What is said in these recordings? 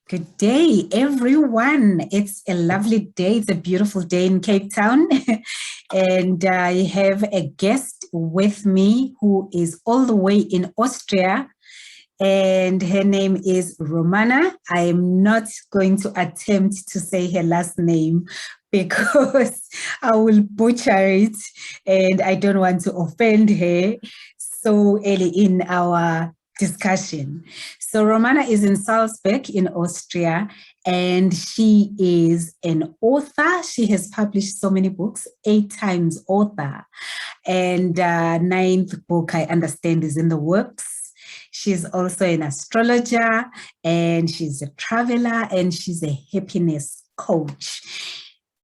Good day, everyone. It's a lovely day. It's a beautiful day in Cape Town. And I have a guest with me who is all the way in Austria. And her name is Romana. I am not going to attempt to say her last name because I will butcher it and I don't want to offend her so early in our discussion. So Romana is in Salzburg in Austria, and she is an author. She has published so many books, 8 times author, and ninth book, I understand, is in the works. She's also an astrologer, and she's a traveler, and she's a happiness coach.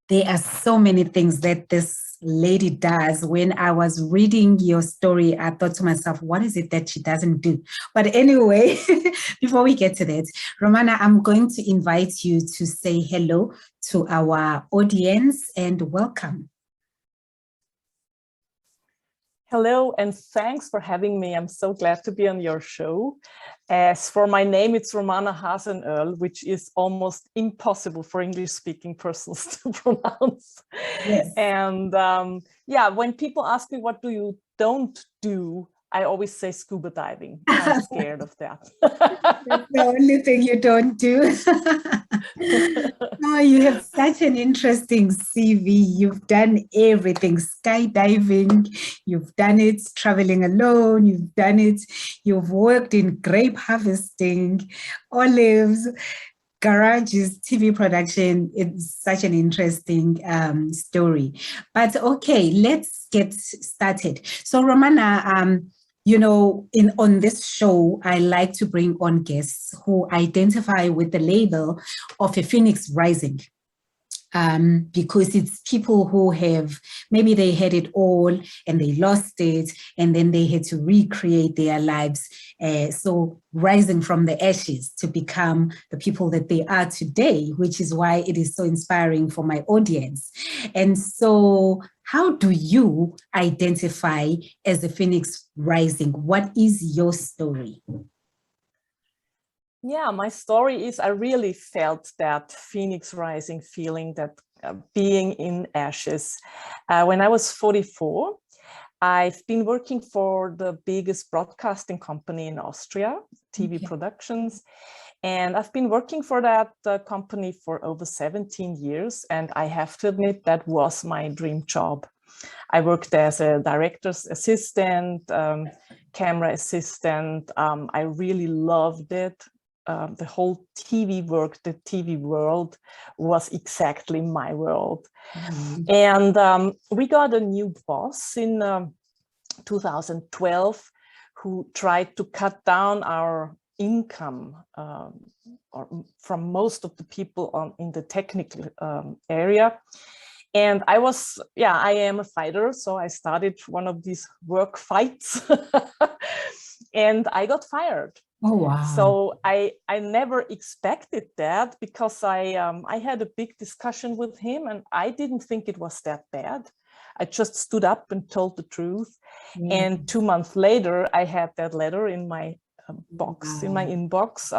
There are so many things that this lady does. When I was reading your story, I thought to myself, what is it that she doesn't do? But anyway, before we get to that, Romana, I'm going to invite you to say hello to our audience and welcome. Hello, and thanks for having me. I'm so glad to be on your show. As for my name, it's Romana Hasenoehrl, which is almost impossible for English-speaking persons to pronounce. Yes. And yeah, when people ask me, what do you don't do? I always say scuba diving. I'm scared of that. That's the only thing you don't do. Oh, you have such an interesting CV. You've done everything, skydiving, you've done it traveling alone, you've done it, you've worked in grape harvesting, olives, garages, TV production. It's such an interesting story. But okay, let's get started. So Romana, you know, on this show, I like to bring on guests who identify with the label of a phoenix rising. Because it's people who have, maybe they had it all and they lost it, and then they had to recreate their lives. So rising from the ashes to become the people that they are today, which is why it is so inspiring for my audience. And so how do you identify as a phoenix rising? What is your story? Yeah, my story is I really felt that phoenix rising feeling, that being in ashes. When I was 44, I've been working for the biggest broadcasting company in Austria, TV Productions. And I've been working for that company for over 17 years. And I have to admit, that was my dream job. I worked as a director's assistant, camera assistant. I really loved it. The whole TV work, the TV world was exactly my world. And we got a new boss in 2012 who tried to cut down our income from most of the people in the technical area. And I am a fighter, so I started one of these work fights and I got fired. Oh, wow. So I never expected that, because I had a big discussion with him and I didn't think it was that bad. I just stood up and told the truth. And 2 months later, I had that letter in my box, in my inbox.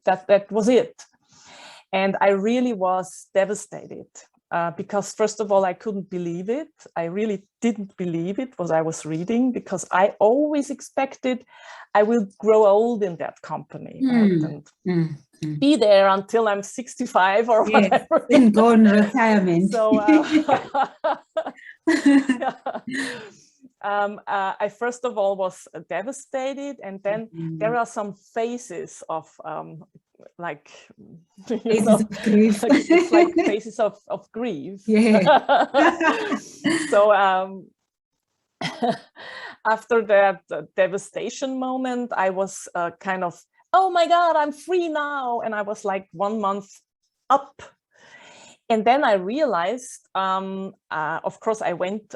That was it. And I really was devastated. Because first of all, I couldn't believe it. I really didn't believe it, what I was reading, because I always expected I will grow old in that company, right? And be there until I'm 65 or whatever. And go on retirement. So I first of all was devastated, and then there are some phases of like, you know, of grief. It's like phases of grief. Yeah. So after that devastation moment, I was kind of, oh my God, I'm free now. And I was like 1 month up. And then I realized, of course, I went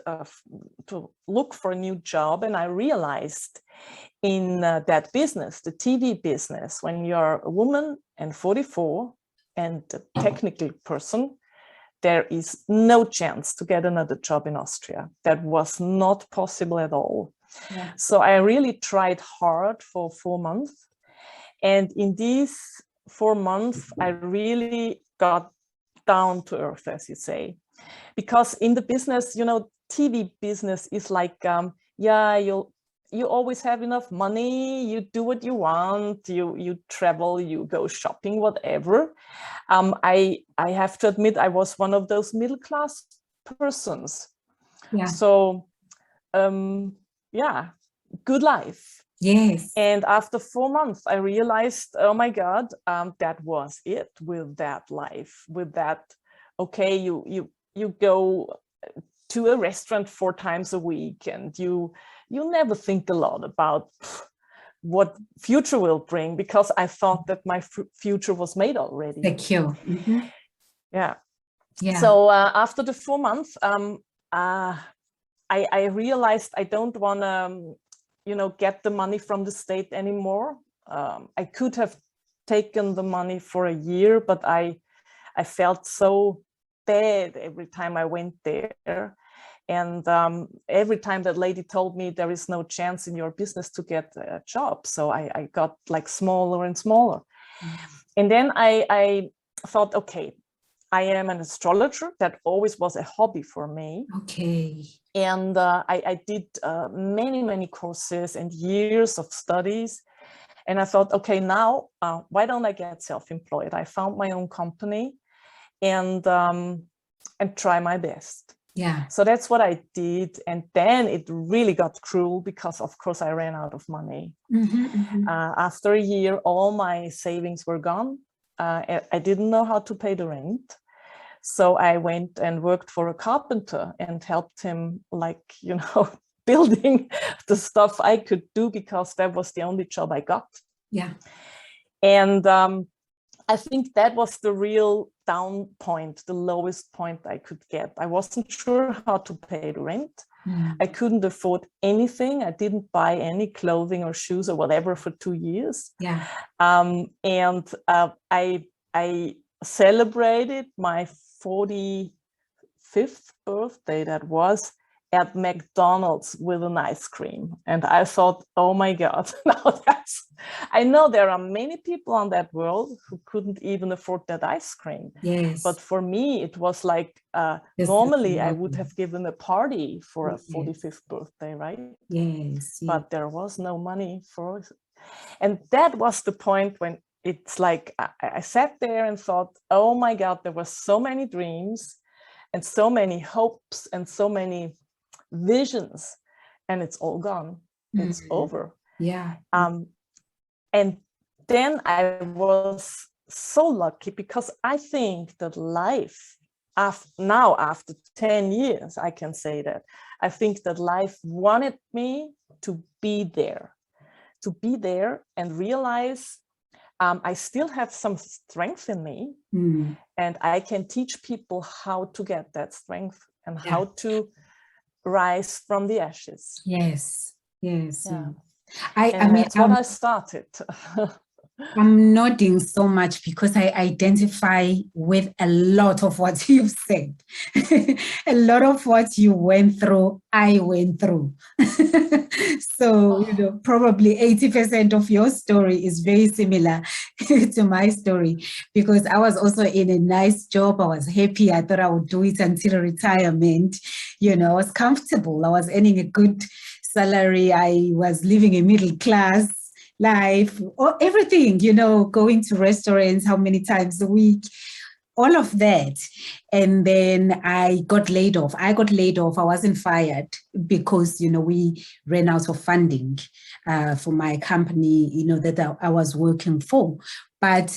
to look for a new job, and I realized in that business, the TV business, when you're a woman and 44 and a technical person, there is no chance to get another job in Austria. That was not possible at all. Yeah. So I really tried hard for 4 months. And in these 4 months, I really got down to earth, as you say, because in the business, TV business is like, yeah, you always have enough money, you do what you want, you travel, you go shopping, whatever. I have to admit, I was one of those middle-class persons. Yeah. So, yeah, good life. Yes. And after 4 months, I realized, oh my God, that was it with that life, with that, okay, you go to a restaurant 4 times a week, and you never think a lot about what future will bring, because I thought that my future was made already. Secure. Mm-hmm. Yeah. Yeah. So after the 4 months, I realized I don't want to, get the money from the state anymore. I could have taken the money for a year, but I felt so bad every time I went there. And every time that lady told me there is no chance in your business to get a job. So I got like smaller and smaller. And then I thought, okay, I am an astrologer. That always was a hobby for me. Okay. And I did many courses and years of studies. And I thought, okay, now why don't I get self-employed? I found my own company and try my best. Yeah. So that's what I did. And then it really got cruel, because of course I ran out of money. Mm-hmm, mm-hmm. After a year, all my savings were gone. I didn't know how to pay the rent. So I went and worked for a carpenter and helped him, like, building the stuff I could do, because that was the only job I got. Yeah. And I think that was the real down point, the lowest point I could get. I wasn't sure how to pay the rent. I couldn't afford anything. I didn't buy any clothing or shoes or whatever for 2 years. Yeah. And I celebrated my 45th birthday, that was, at McDonald's with an ice cream. And I thought, oh my God, now I know there are many people on that world who couldn't even afford that ice cream. Yes. But for me, it was like, normally I would have given a party for a 45th birthday, right? Yes. But there was no money for it. And that was the point when it's like, I sat there and thought, oh my God, there were so many dreams and so many hopes and so many visions, and it's all gone. It's over. Yeah. And then I was so lucky, because I think that life, after 10 years, I can say that, I think that life wanted me to be there and realize I still have some strength in me, and I can teach people how to get that strength and how to rise from the ashes. Yes. Yes. Yeah. I mean, that's what I started. I'm nodding so much because I identify with a lot of what you've said. A lot of what you went through, I went through. So, probably 80% of your story is very similar to my story, because I was also in a nice job. I was happy. I thought I would do it until retirement. I was comfortable. I was earning a good salary. I was living a middle class life, or everything, going to restaurants, how many times a week, all of that. And then I got laid off. I wasn't fired, because, we ran out of funding for my company, that I was working for. But,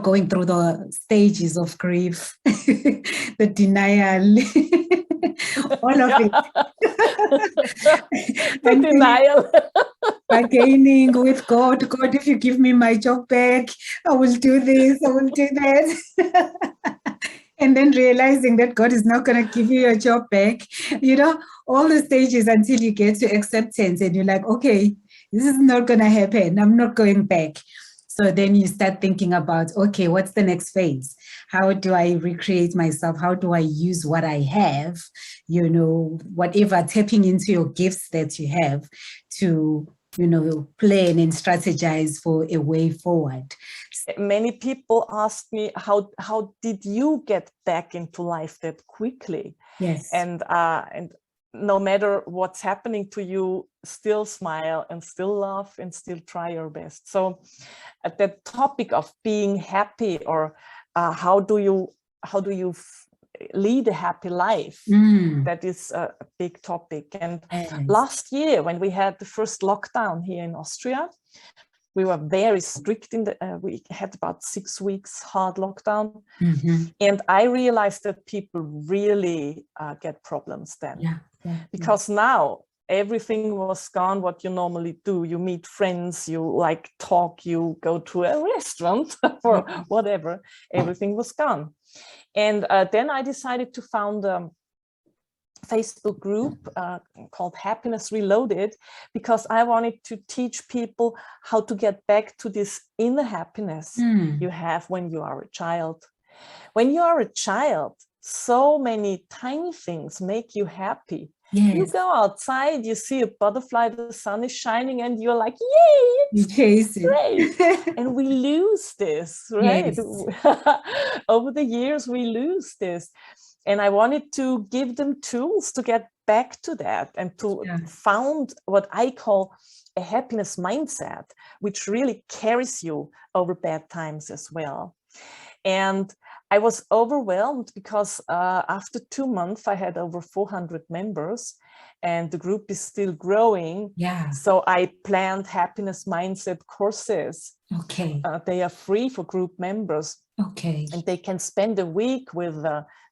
going through the stages of grief, the denial, all of it. The denial. Bargaining with God, if you give me my job back, I will do this, I will do that. And then realizing that God is not going to give you your job back, all the stages until you get to acceptance and you're like, okay, this is not going to happen. I'm not going back. So then you start thinking about, okay, what's the next phase? How do I recreate myself? How do I use what I have, whatever, tapping into your gifts that you have to plan and strategize for a way forward. Many people ask me, how did you get back into life that quickly? Yes. And no matter what's happening to you, still smile and still laugh and still try your best. So at the topic of being happy, or how do you lead a happy life, that is a big topic. And last year, when we had the first lockdown here in Austria, we were very strict we had about 6 weeks hard lockdown. And I realized that people really get problems then. Because now everything was gone, what you normally do. You meet friends, you talk, you go to a restaurant or whatever, everything was gone. And then I decided to found a Facebook group called Happiness Reloaded, because I wanted to teach people how to get back to this inner happiness you have when you are a child. When you are a child, so many tiny things make you happy. Yes. You go outside, you see a butterfly, the sun is shining, and you're like, yay, it's great. And we lose this, right? Yes. Over the years, we lose this. And I wanted to give them tools to get back to that, and to found what I call a happiness mindset, which really carries you over bad times as well. And I was overwhelmed because after 2 months, I had over 400 members, and the group is still growing. So I planned happiness mindset courses. They are free for group members. And they can spend a week with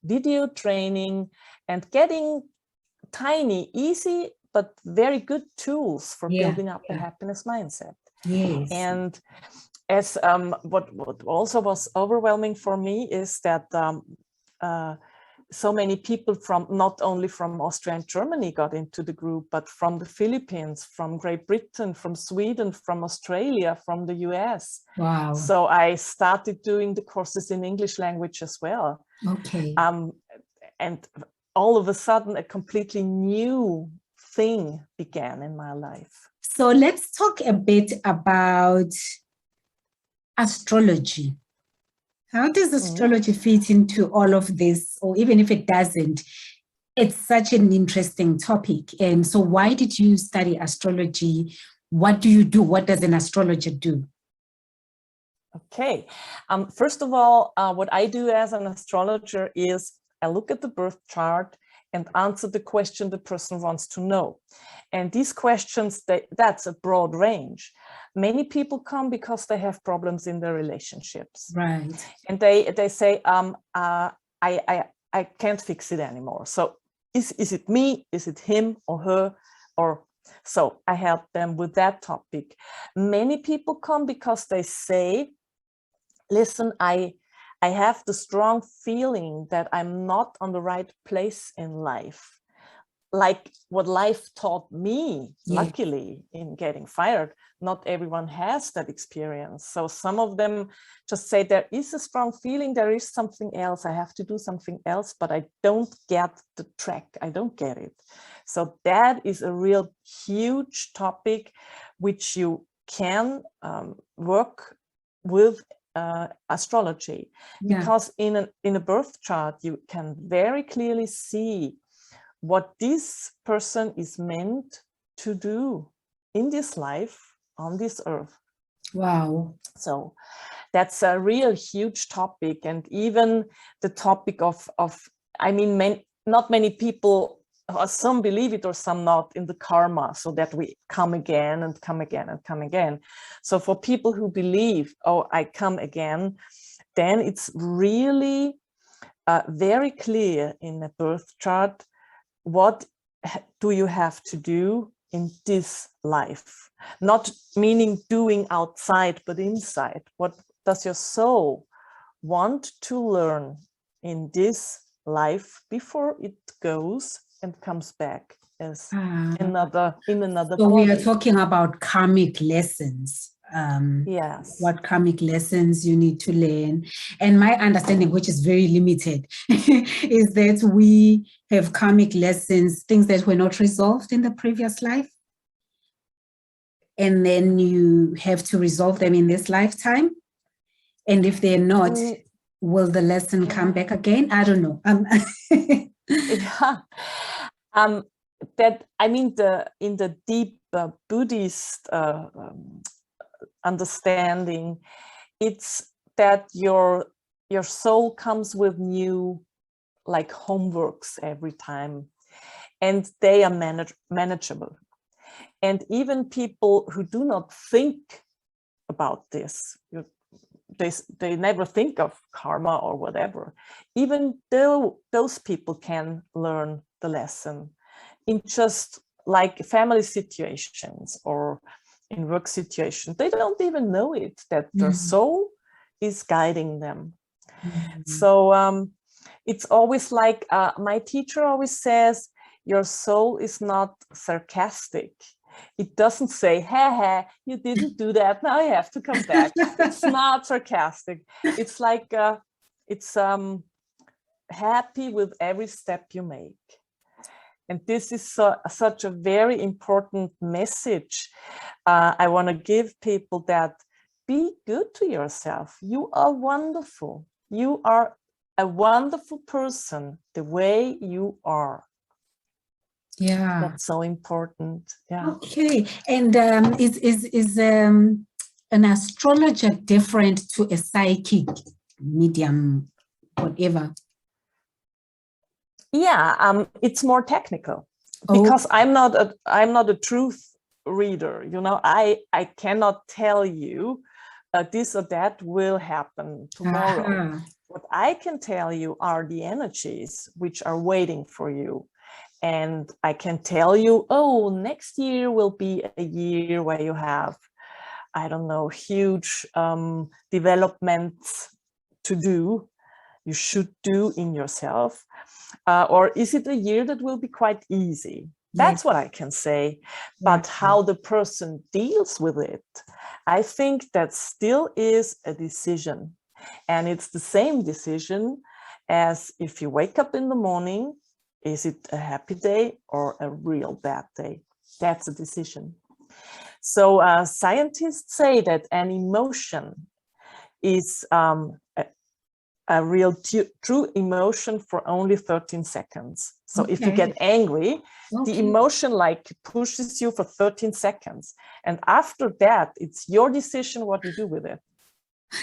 video training and getting tiny, easy, but very good tools for building up a happiness mindset. And as what also was overwhelming for me is that so many people from not only from Austria and Germany got into the group, but from the Philippines, from Great Britain, from Sweden, from Australia, from the US. Wow. So I started doing the courses in English language as well. And all of a sudden, a completely new thing began in my life. So let's talk a bit about astrology. How does astrology fit into all of this? Or even if it doesn't, it's such an interesting topic. And so why did you study astrology? What do you do? What does an astrologer do? Okay. First of all, what I do as an astrologer is I look at the birth chart and answer the question the person wants to know. And these questions, that's a broad range. Many people come because they have problems in their relationships. Right. And they say, I can't fix it anymore. So is it me? Is it him or her? Or so I help them with that topic. Many people come because they say, listen, I have the strong feeling that I'm not on the right place in life. Like what life taught me, luckily, in getting fired, not everyone has that experience. So some of them just say there is a strong feeling, there is something else, I have to do something else, but I don't get the track, I don't get it. So that is a real huge topic which you can work with astrology, because in a birth chart you can very clearly see what this person is meant to do in this life on this earth. Wow. So that's a real huge topic. And even the topic of I mean, not many people, some believe it or some not, in the karma, so that we come again and come again and come again. So for people who believe, oh, I come again, then it's really very clear in a birth chart, what do you have to do in this life? Not meaning doing outside, but inside. What does your soul want to learn in this life before it goes and comes back as another so body? We are talking about karmic lessons. Yes. What karmic lessons you need to learn. And my understanding, which is very limited, is that we have karmic lessons, things that were not resolved in the previous life. and then you have to resolve them in this lifetime? And if they're not, will the lesson come back again? I don't know. Yeah. That, I mean, in the deep Buddhist understanding, it's that your soul comes with new, like, homeworks every time, and they are manageable. And even people who do not think about this, they never think of karma or whatever, even though those people can learn the lesson in just like family situations or in work situations. They don't even know it, that their soul is guiding them. So it's always like, my teacher always says, your soul is not sarcastic. It doesn't say, hey, you didn't do that, now you have to come back. It's not sarcastic. It's like, it's happy with every step you make. And this is such a very important message I want to give people, that be good to yourself. You are wonderful. You are a wonderful person the way you are. Yeah. That's so important. Yeah. Okay. And is an astrologer different to a psychic, medium, whatever? Yeah, it's more technical, because I'm not a truth reader. You know, I cannot tell you this or that will happen tomorrow. What I can tell you are the energies which are waiting for you. And I can tell you, oh, next year will be a year where you have, I don't know, huge developments to do, you should do in yourself. Or is it a year that will be quite easy? That's what I can say. But how the person deals with it, I think that still is a decision. And it's the same decision as if you wake up in the morning, is it a happy day or a real bad day? That's a decision. So scientists say that an emotion is a real true emotion for only 13 seconds. So if you get angry, the emotion like pushes you for 13 seconds. And after that, it's your decision what you do with it.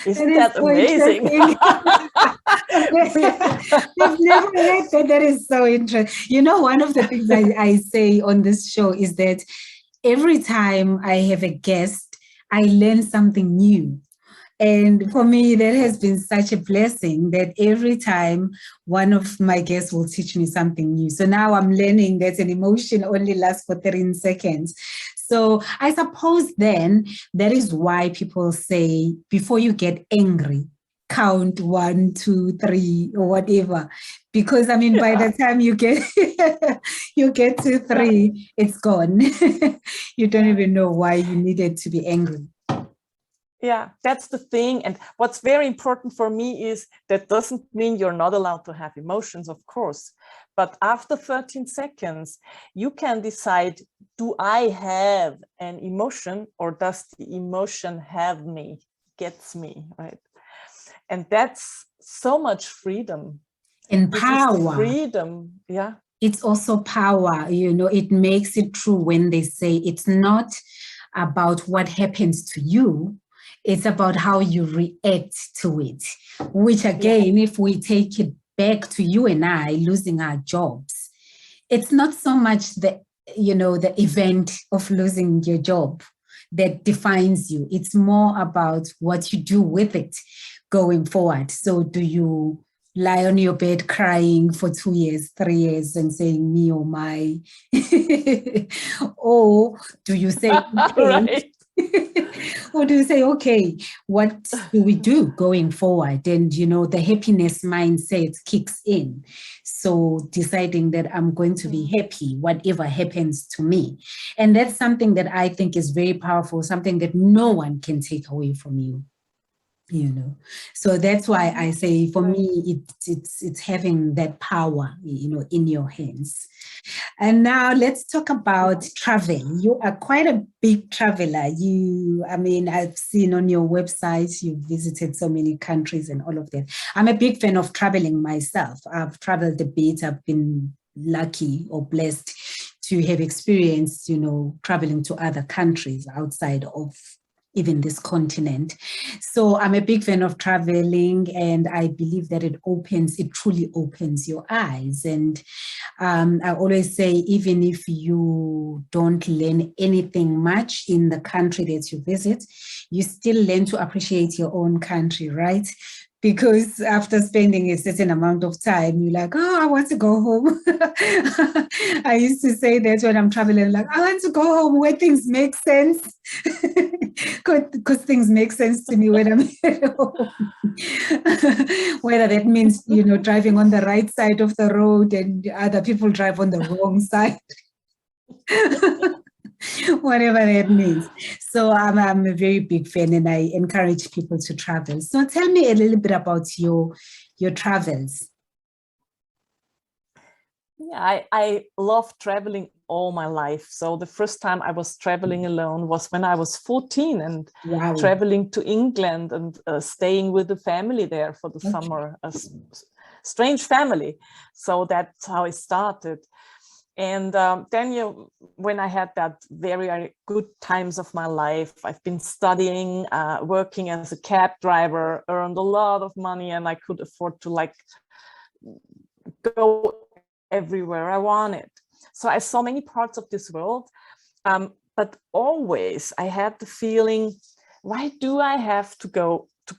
Isn't that amazing? We've never heard that. That is so interesting. You know, one of the things I say on this show is that every time I have a guest, I learn something new. And for me, that has been such a blessing that every time one of my guests will teach me something new. So now I'm learning that an emotion only lasts for 13 seconds. So I suppose then that is why people say before you get angry, count 1, 2, 3, or whatever. Because I mean, by the time you get you get to 3, it's gone. You don't even know why you needed to be angry. Yeah, that's the thing. And what's very important for me is that doesn't mean you're not allowed to have emotions, of course. But after 13 seconds, you can decide, do I have an emotion or does the emotion have me, gets me, right? And that's so much freedom. And power. Freedom, yeah. It's also power, you know, it makes it true when they say it's not about what happens to you, it's about how you react to it, which again, if we take it back to you and I losing our jobs, it's not so much the, you know, the event of losing your job that defines you. It's more about what you do with it going forward. So do you lie on your bed crying for 2 years, 3 years and saying me oh my, or do you say, okay, or do you say, okay, what do we do going forward? And, you know, the happiness mindset kicks in. So deciding that I'm going to be happy, whatever happens to me. And that's something that I think is very powerful, something that no one can take away from you. you know. So that's why I say, for me, it's having that power, you know, in your hands. And now let's talk about travel. You are quite a big traveler. I mean, I've seen on your website, you've visited so many countries and all of that. I'm a big fan of traveling myself. I've traveled a bit. I've been lucky or blessed to have experienced, you know, traveling to other countries outside of even this continent. So I'm a big fan of traveling, and I believe that it truly opens your eyes. And I always say, even if you don't learn anything much in the country that you visit, you still learn to appreciate your own country, right? Because after spending a certain amount of time, you're like, oh, I want to go home. I used to say that when I'm traveling, like, I want to go home where things make sense. Because things make sense to me when I'm at home. Whether that means, you know, driving on the right side of the road and other people drive on the wrong side. Whatever that means. So I'm a very big fan, and I encourage people to travel. So tell me a little bit about your travels. Yeah, I love traveling all my life. So the first time I was traveling alone was when I was 14, and Wow. traveling to England and staying with the family there for the summer, a strange family. So that's how it started. And then when I had that very, very good times of my life, I've been studying, working as a cab driver, earned a lot of money, and I could afford to like go everywhere I wanted. So I saw many parts of this world, but always I had the feeling, why do I have to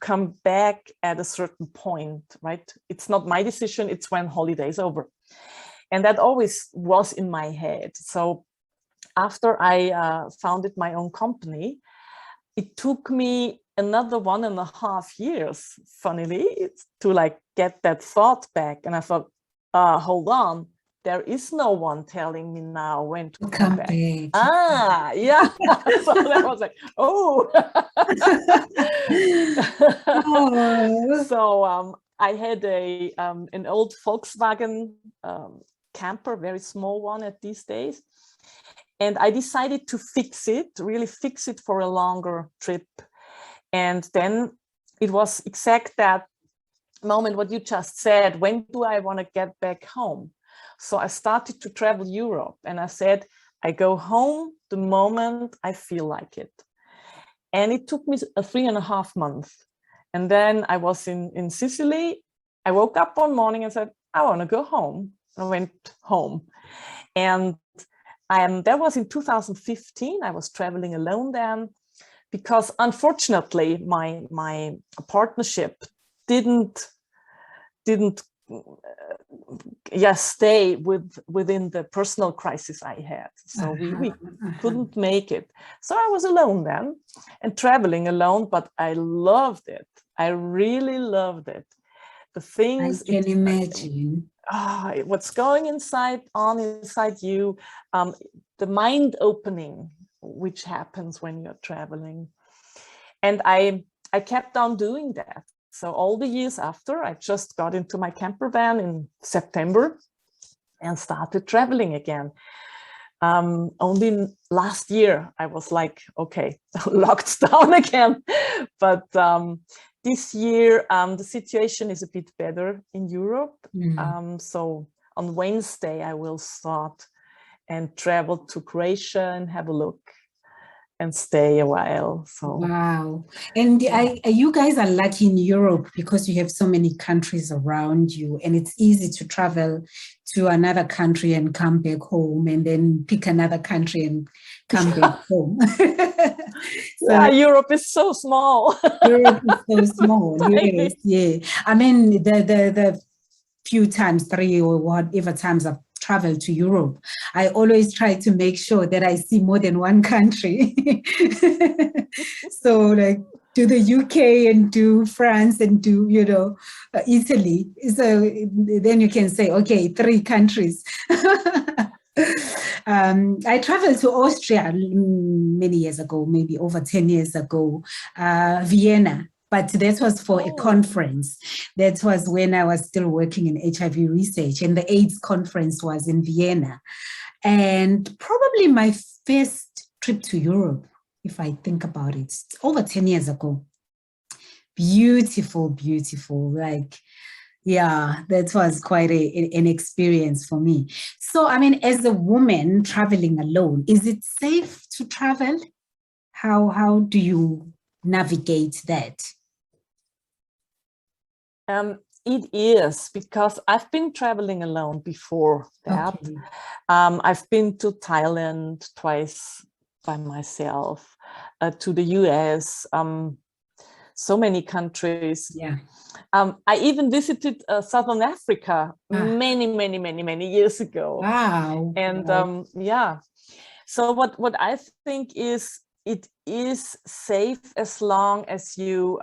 come back at a certain point, right? It's not my decision, it's when holiday's over. And that always was in my head. So after I founded my own company, it took me another 1.5 years, funnily, to like get that thought back. And I thought, hold on, there is no one telling me now when to come back. Yeah. So that was like, oh. So I had an old Volkswagen camper, very small one at these days. And I decided to really fix it for a longer trip. And then it was exact that moment, what you just said, when do I want to get back home? So I started to travel Europe, and I said, I go home the moment I feel like it. And it took me 3.5 months. And then I was in Sicily. I woke up one morning and said, I want to go home. I went home. And that was in 2015. I was traveling alone then, because unfortunately my partnership didn't stay within the personal crisis I had. So we couldn't make it. So I was alone then and traveling alone, but I loved it. I really loved it. The things I can imagine. What's going inside you, the mind opening, which happens when you're traveling. And I kept on doing that. So all the years after, I just got into my camper van in September and started traveling again. Only last year, I was like, okay, locked down again. But this year, the situation is a bit better in Europe. So on Wednesday, I will start and travel to Croatia and have a look and stay a while. So wow. And you guys are lucky in Europe because you have so many countries around you, and it's easy to travel to another country and come back home, and then pick another country and come back home. So Europe is so small. Europe is so small. Yes, yeah. I mean, the few times, 3 or whatever times I've traveled to Europe, I always try to make sure that I see more than one country. So like do the UK and do France and do, Italy. So then you can say, okay, 3 countries. I traveled to Austria many years ago, maybe over 10 years ago, Vienna. but that was for a Oh. conference. That was when I was still working in HIV research, and the AIDS conference was in Vienna. And probably my first trip to Europe, if I think about it, it's over 10 years ago. Beautiful, beautiful. Like, yeah, that was quite an experience for me. So, I mean, as a woman traveling alone, is it safe to travel? How do you navigate that? It is, because I've been traveling alone before that. Okay. I've been to Thailand twice by myself, to the US, so many countries. Yeah. I even visited Southern Africa many years ago. Wow. And Wow. yeah, so what I think is, it is safe as long as you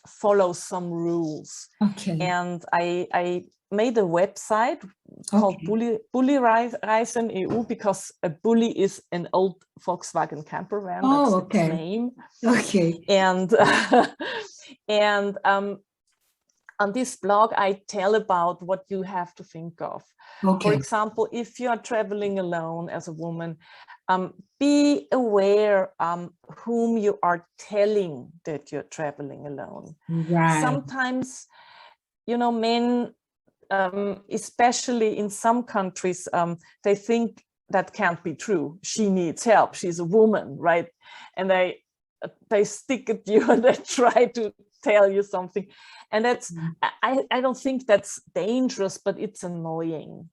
follow some rules. Okay. And I made a website called Bulli Reisen EU, because a bully is an old Volkswagen camper van. That's its name. Okay. And and on this blog, I tell about what you have to think of. Okay. For example, if you are traveling alone as a woman, be aware whom you are telling that you're traveling alone. Right. Sometimes, you know, men, especially in some countries, they think that can't be true. She needs help. She's a woman, right? And they stick at you and they try to tell you something. And that's, I don't think that's dangerous, but it's annoying.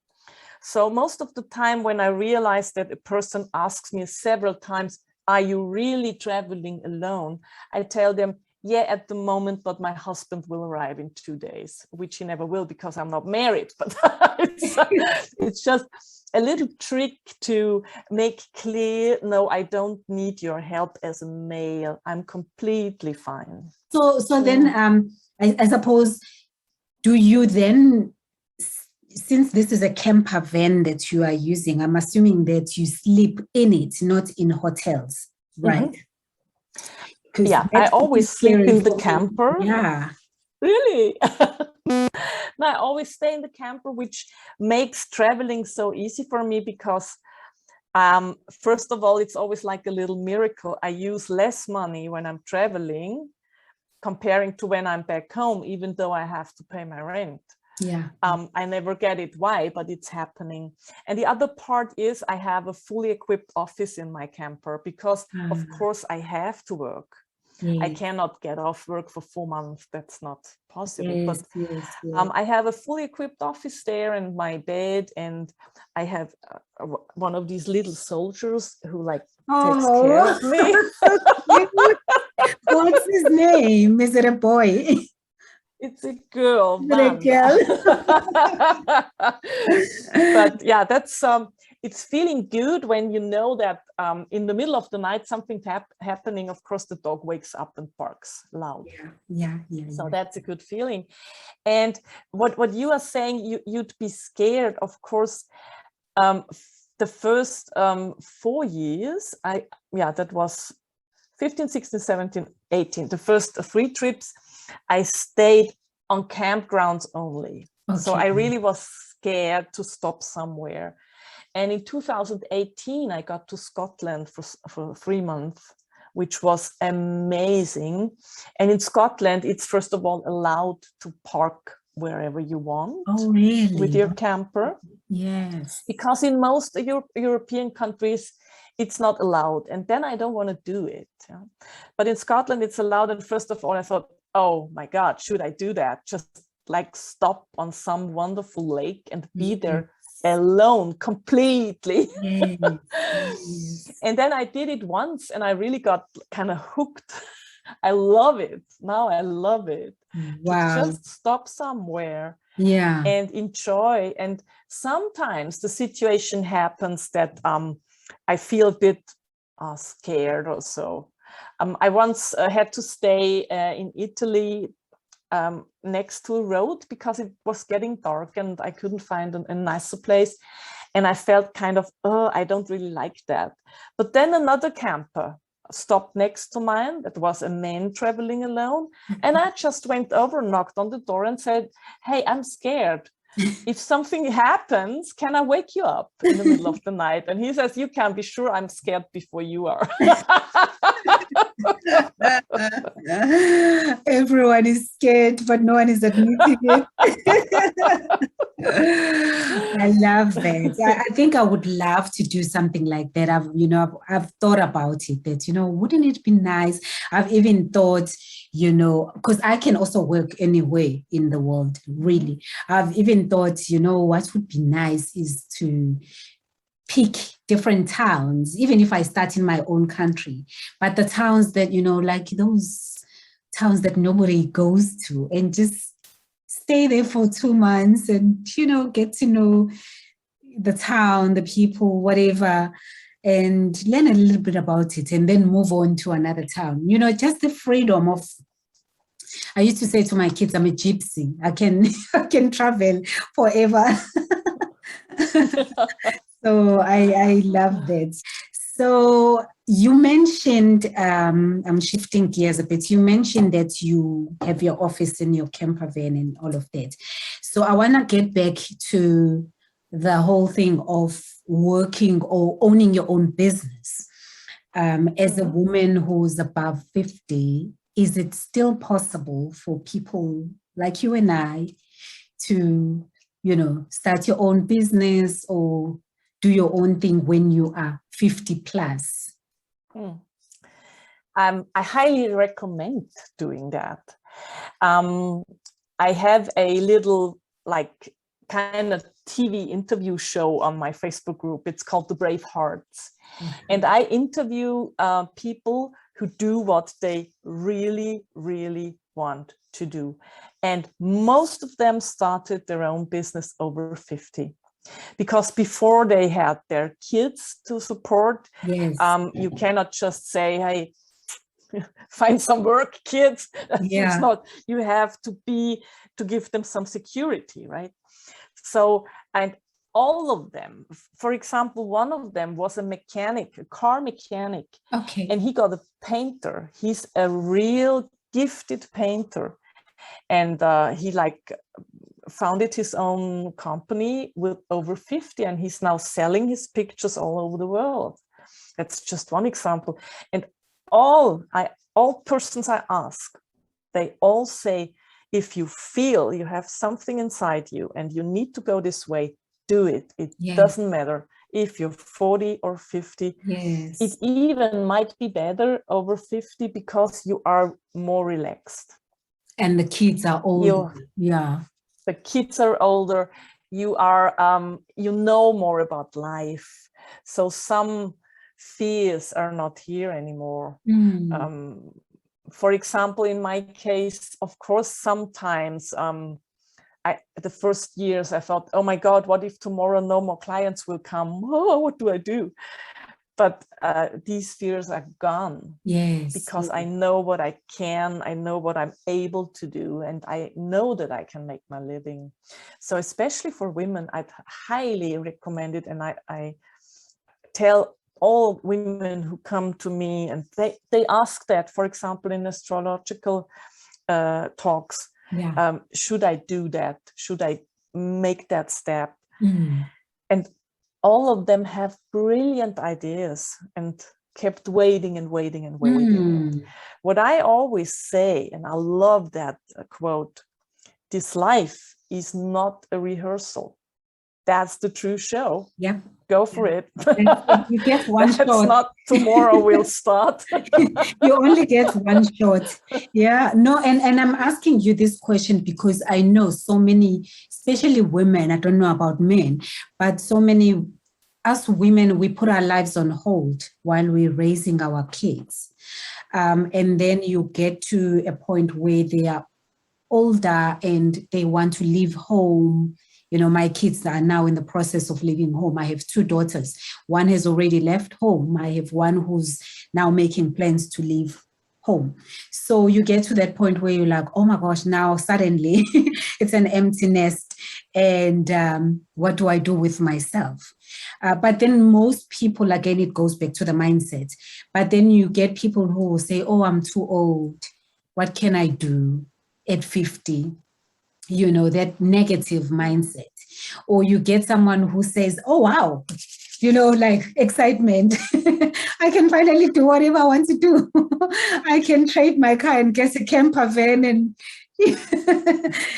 So most of the time when I realize that a person asks me several times, are you really traveling alone? I tell them, yeah, at the moment, but my husband will arrive in 2 days, which he never will because I'm not married. But it's just a little trick to make clear, no, I don't need your help as a male. I'm completely fine. So then, I suppose, do you then, since this is a camper van that you are using, I'm assuming that you sleep in it, not in hotels, right? Mm-hmm. Yeah, I always sleep in the camper. Yeah. Really? No, I always stay in the camper, which makes traveling so easy for me because, first of all, it's always like a little miracle. I use less money when I'm traveling comparing to when I'm back home, even though I have to pay my rent. Yeah. I never get it why, but it's happening. And the other part is I have a fully equipped office in my camper because, of course, I have to work. I cannot get off work for 4 months. That's not possible. But I have a fully equipped office there and my bed, and I have one of these little soldiers who like takes care of me. What's his name? Is it a boy? It's a girl. But yeah, that's it's feeling good when you know that in the middle of the night something's happening. Of course, the dog wakes up and barks loud. Yeah. So that's a good feeling. And what you are saying, you'd be scared, of course. The first 4 years, that was 15, 16, 17, 18. The first 3 trips, I stayed on campgrounds only. So I really was scared to stop somewhere. And in 2018, I got to Scotland for 3 months, which was amazing. And in Scotland, it's first of all allowed to park wherever you want. Oh, really? With your camper. Yes. Because in most European countries, it's not allowed. And then I don't want to do it. Yeah? But in Scotland, it's allowed. And first of all, I thought, oh my God, should I do that? Just like stop on some wonderful lake and be there alone completely. And then I did it once and I really got kind of hooked. I love it. Now I love it. Wow. To just stop somewhere. Yeah. And enjoy. And sometimes the situation happens that I feel a bit scared or so. I once had to stay in Italy next to a road because it was getting dark and I couldn't find a nicer place. And I felt kind of, oh, I don't really like that. But then another camper stopped next to mine. That was a man traveling alone. And I just went over, knocked on the door and said, "Hey, I'm scared. If something happens, can I wake you up in the middle of the night?" And he says, "You can be sure I'm scared before you are." Everyone is scared, but no one is admitting it. I love that. I think I would love to do something like that. I've thought about it, that, wouldn't it be nice? I've even thought, because I can also work anywhere in the world, really. I've even thought, what would be nice is to pick different towns, even if I start in my own country, but the towns that, like those towns that nobody goes to, and just stay there for 2 months and, get to know the town, the people, whatever, and learn a little bit about it, and then move on to another town. Just the freedom of, I used to say to my kids, I'm a gypsy. I can travel forever. So I love that. So you mentioned, I'm shifting gears a bit. You mentioned that you have your office in your camper van and all of that. So I want to get back to the whole thing of working or owning your own business. As a woman who's above 50, is it still possible for people like you and I to, start your own business or do your own thing when you are 50 plus? I highly recommend doing that. I have a little kind of TV interview show on my Facebook group. It's called The Brave Hearts. And I interview people who do what they really, really want to do. And most of them started their own business over 50. Because before they had their kids to support, yes. You cannot just say, "Hey, find some work, kids." It's not. You have to give them some security, right? So, and all of them, for example, one of them was a mechanic, a car mechanic. Okay. And he got a painter. He's a real gifted painter. And he founded his own company with over 50, and he's now selling his pictures all over the world. That's just one example. And all persons I ask, they all say, if you feel you have something inside you and you need to go this way, do it. It doesn't matter if you're 40 or 50. Yes. It even might be better over 50 because you are more relaxed. And the kids are older. The kids are older. You are, you know more about life. So some fears are not here anymore. For example, in my case, of course, sometimes the first years I thought, oh my God, what if tomorrow no more clients will come? Oh, what do I do? But these fears are gone. Yes. Because I know what I can, I know what I'm able to do, and I know that I can make my living. So especially for women, I'd highly recommend it. And I tell all women who come to me and they ask that, for example, in astrological talks, should I do that? Should I make that step? And all of them have brilliant ideas and kept waiting and waiting and waiting. What I always say, and I love that quote, this life is not a rehearsal. That's the true show. Yeah. Go for it. You get one shot. That's not tomorrow we'll start. You only get one shot. Yeah. No, and I'm asking you this question because I know so many, especially women, I don't know about men, but so many us women, we put our lives on hold while we're raising our kids. And then you get to a point where they are older and they want to leave home. My kids are now in the process of leaving home. I have 2 daughters. One has already left home. I have one who's now making plans to leave home. So you get to that point where you're like, oh my gosh, now suddenly it's an empty nest. And what do I do with myself? But then most people, again, it goes back to the mindset. But then you get people who will say, oh, I'm too old. What can I do at 50? You know, that negative mindset. Or you get someone who says, oh, wow, you know, like excitement. I can finally do whatever I want to do. I can trade my car and get a camper van and,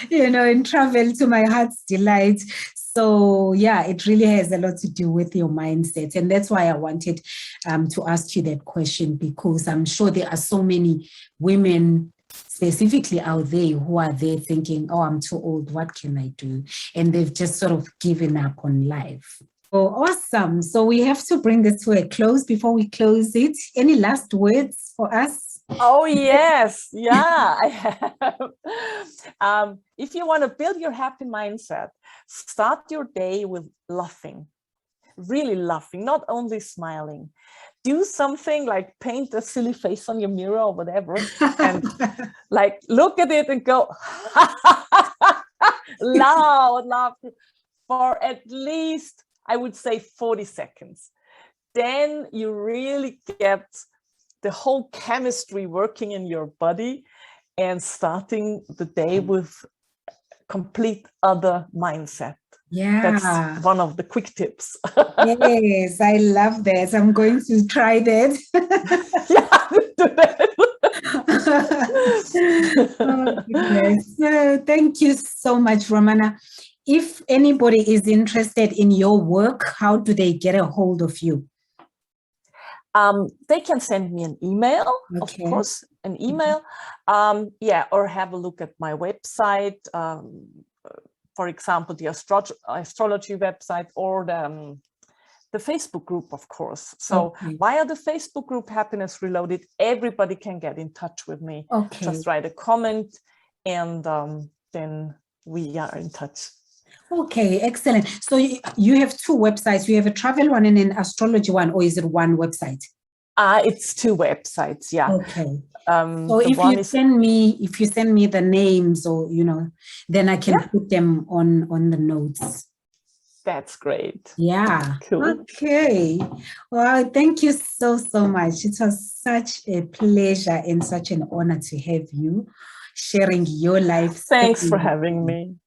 you know, and travel to my heart's delight. So, yeah, it really has a lot to do with your mindset. And that's why I wanted to ask you that question, because I'm sure there are so many women specifically out there who are there thinking, oh, I'm too old, what can I do? And they've just sort of given up on life. Oh, awesome. So we have to bring this to a close. Before we close it, any last words for us? Oh, yes. Yeah, I have. If you want to build your happy mindset, start your day with laughing, really laughing, not only smiling. Do something like paint a silly face on your mirror or whatever, and like look at it and go loud laughter for at least, I would say, 40 seconds. Then you really get the whole chemistry working in your body and starting the day with complete other mindset. Yeah. That's one of the quick tips. Yes, I love that. I'm going to try that. Yeah, do that. Oh, goodness. Thank you so much, Romana. If anybody is interested in your work, how do they get a hold of you? They can send me an email, Okay. of course, an email. Yeah, or have a look at my website. For example, the astrology website, or the Facebook group, of course. So via the Facebook group, Happiness Reloaded, everybody can get in touch with me. Okay. Just write a comment, and then we are in touch. Okay, excellent. So you have two websites. You have a travel one and an astrology one, or is it one website? It's two websites, yeah. Okay. So if you send me the names, or you know, then I can put them on the notes. That's great. Yeah. Cool. Okay. Well, thank you so much. It was such a pleasure and such an honor to have you sharing your life. Thanks for having me.